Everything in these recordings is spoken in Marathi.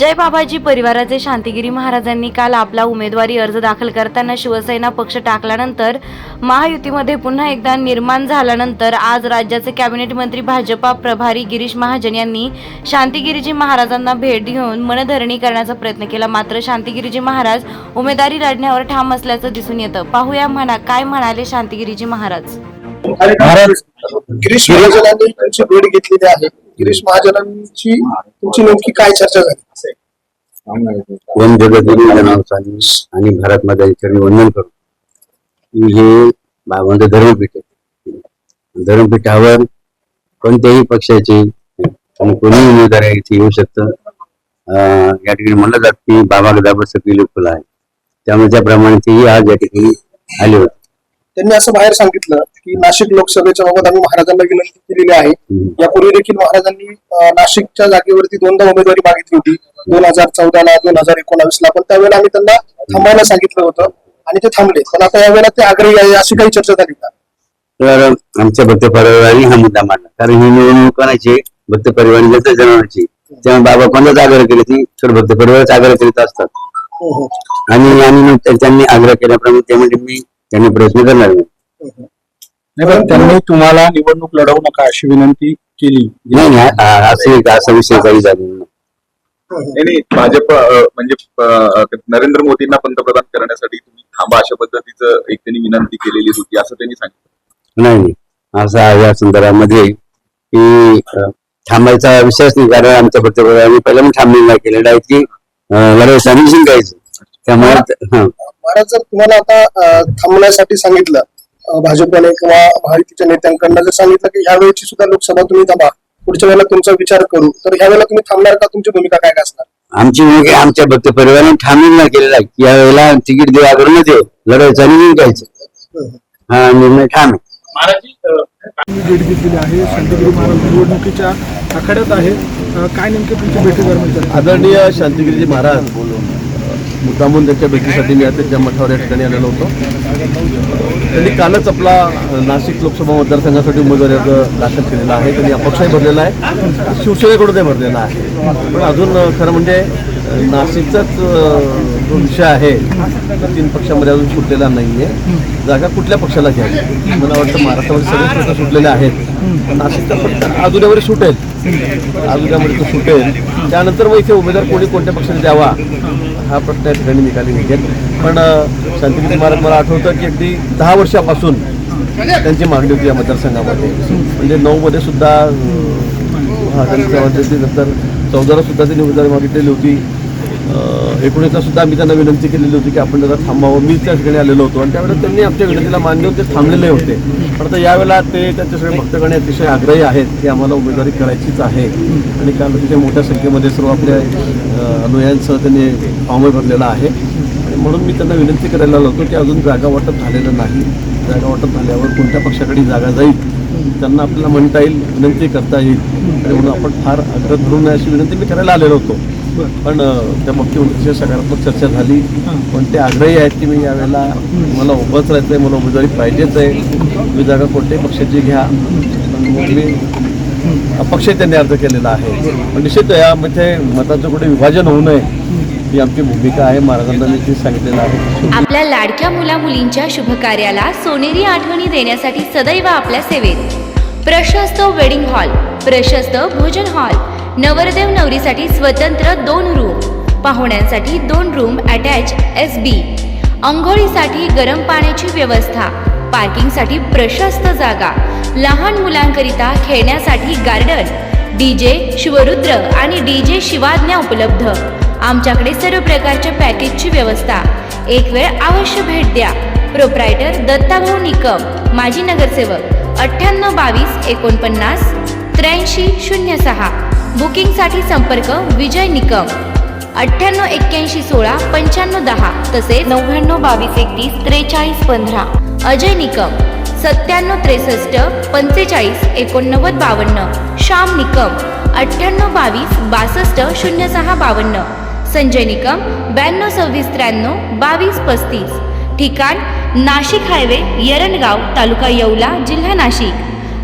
जय बाबाजी परिवाराचे शांतिगिरी महाराजांनी काल आपला उमेदवारी अर्ज दाखल करताना शिवसेना पक्ष टाकल्यानंतर महायुतीमध्ये पुन्हा एकदा निर्माण झाल्यानंतर आज राज्याचे कॅबिनेट मंत्री भाजपा प्रभारी गिरीश महाजन यांनी शांतिगिरीजी महाराजांना भेट घेऊन मनधरणी करण्याचा प्रयत्न केला। मात्र शांतिगिरीजी महाराज उमेदवारी लढण्यावर ठाम असल्याचं दिसून येतं। पाहूया काय म्हणाले शांतिगिरीजी महाराज। गिरीश महाजनांनी त्यांची भेट घेतलेली आहे। गिरीश महाजनांची तुमची नेमकी काय चर्चा झाली? वन जगद्गुरू आणि भारत माता चरणी वंदन करू। हे बाबांचं धर्मपीठ आहे। धर्मपीठावर कोणत्याही पक्षाचे कोणी उमेदवार येऊ शकतं। या ठिकाणी म्हणलं जात की बाबा गदाबर सकली फुलं आहे, त्यामुळे त्याप्रमाणे तेही आज या ठिकाणी आले होते। त्यांनी असं बाहेर सांगितलं की नाशिक लोकसभेच्या बाबत आम्ही महाराजांना विनंती केलेली आहे। यापूर्वी देखील महाराजांनी नाशिकच्या जागेवरती दोनदा उमेदवारी मागितली होती, 2014 ला 2019 ला, पण त्यावेळेला आम्ही त्यांना थांबायला सांगितलं होतं आणि ते थांबले। पण आता यावेळेला ते आग्रही आहे, अशी काही चर्चा झाली का? तर आमच्या भक्त परिवाराने हा मुद्दा मांडला, कारण ही निवडणूक कोणाची भक्त परिवाराने जनतेची, त्यामुळे बाबा कोणाचा आग्रह केले ती तर भक्त परिवाराचा आग्रह करीत असतात। आणि त्यांनी आग्रह केल्याप्रमाणे ते म्हणजे त्यांनी प्रयत्न करणार नाही, पण त्यांनी तुम्हाला निवडणूक लढवू नका अशी विनंती केली नाही। असा विषय काही झाला नाही। भाजप म्हणजे नरेंद्र मोदींना पंतप्रधान करण्यासाठी तुम्ही थांबा अशा पद्धतीचं एक त्यांनी विनंती केलेली होती असं त्यांनी सांगितलं। नाही, असा या संदर्भामध्ये की थांबायचा विषयच नाही, कारण आमच्या भक्त परिवाराने पहिल्यांदा ठाम केलेला आहे की लढायचं आणि जिंकायचं। त्यामुळे महाराज जर तुम्हाला आता थांबण्यासाठी सांगितलं भाजपने किंवा महायुतीच्या नेत्यांकडनं जर सांगितलं की ह्या वेळेची सुद्धा लोकसभा तुम्ही थांबा, पुढच्या वेळेला तुमचा विचार करू, तर ह्या वेळेला तुम्ही थांबणार का? तुमची भूमिका काय असणार? आमची भूमिका आमच्या भक्त परिवाराने ठाम निर्णय केलेला आहे की यावेळेला तिकीट देऊ आग्रह न देऊ, लढायचं आणि जिंकायचं, हा निर्णय ठाम आहे। भेट घेतलेली आहे, शांतिगिरी महाराज निवडणुकीच्या आखाड्यात आहे, काय नेमके तुमची भेटी दरम्यान? आदरणीय शांतिगिरीजी महाराज मुद्दामून त्यांच्या भेटीसाठी मी त्यांच्या मठावर या ठिकाणी आलेलो होतो। त्यांनी कालच आपला नाशिक लोकसभा मतदारसंघासाठी उमेदवारी अर्ज दाखल केलेला आहे। त्यांनी अपक्षही भरलेला आहे, शिवसेनेकडून ते भरलेला आहे। पण अजून खरं म्हणजे नाशिकचाच जो विषय आहे तो 3 पक्षामध्ये अजून सुटलेला नाही आहे। जागा कुठल्या पक्षाला घ्यावी? मला वाटतं महाराष्ट्रामध्ये सगळेच प्रश्न सुटलेले आहेत, नाशिकचा फक्त आज उद्यामध्ये सुटेल, आज उद्यामध्ये तो सुटेल। त्यानंतर मग इथे उमेदवार कोणत्या पक्षाने द्यावा हा प्रश्न या ठिकाणी निकाली निघेल। पण शांतिगिरी महाराज मला आठवतं की अगदी 10 वर्षापासून त्यांची मागणी होती या मतदारसंघामध्ये, म्हणजे 9 मध्ये सुद्धा नंतर 14ला सुद्धा त्यांनी उमेदवारी मागितलेली होती, 19ला सुद्धा आम्ही त्यांना विनंती केलेली होती की आपण जरा थांबावं। मी त्या ठिकाणी आलेलो होतो आणि त्यावेळेला त्यांनी आमच्या विनंतीला मान्य होते, थांबलेले होते। पण आता यावेळेला ते त्यांचे सगळे भक्तगण अतिशय आग्रही आहेत की आम्हाला उमेदवारी करायचीच आहे आणि काल तिथे मोठ्या संख्येमध्ये सर्व आपल्या अनुयायांसह त्यांनी फॉर्म भरलेला आहे। आणि म्हणून मी त्यांना विनंती करायला लावतो की अजून जागा वाटप झालेलं नाही, जागा वाटप झाल्यावर कोणत्या पक्षाकडे जागा जाईल त्यांना आपल्याला म्हणता येईल, विनंती करता येईल, आणि म्हणून आपण फार आग्रह धरू नये अशी विनंती मी करायला आलेलो होतो। पण त्या बाबतीत सकारात्मक चर्चा झाली, पण ते आग्रही आहेत की मी यावेळेला मला उभंच राहायचं आहे, मला उमेदवारी पाहिजेच आहे, तुम्ही जागा कोणत्याही पक्षाची घ्या। पण मी अपक्षही त्यांनी अर्ज केलेला आहे। पण निश्चित यामध्ये मताचं कुठे विभाजन होऊ नये ही आमची भूमिका आहे, महाराजांना मी सांगितलेलं आहे। आपल्या लाडक्या मुला मुलींच्या शुभ कार्याला सोनेरी आठवणी देण्यासाठी सदैव आपल्या सेवेत प्रशस्त वेडिंग हॉल, प्रशस्त भोजन हॉल, नवरदेव नवरीसाठी स्वतंत्र 2 रूम, पाहुण्यांसाठी 2 रूम अटॅच SB, अंघोळीसाठी गरम पाण्याची व्यवस्था, पार्किंगसाठी प्रशस्त जागा, लहान मुलांकरिता खेळण्यासाठी गार्डन, DJ शिवरुद्र आणि DJ शिवाज्ञा उपलब्ध। आमच्याकडे सर्व प्रकारच्या पॅकेजची व्यवस्था। एक वेळ अवश्य भेट द्या। प्रोप्रायटर दत्ताभाऊ निकम, माजी नगरसेवक, 982249 8306। बुकिंगसाठी संपर्क विजय निकम, 988116 9510, तसेच 992231 4315। अजय निकम, 9763 45 89 52। श्याम निकम, 9822 62 06 52। संजय निकम, 9226 93 22 35। ठिकाण नाशिक हायवे, येरंडगाव, तालुका येवला, जिल्हा नाशिक।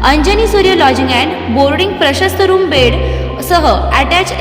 अंजनी सूर्य लॉजिंग अँड बोर्डिंग, प्रशस्त रूम बेड सह अटॅच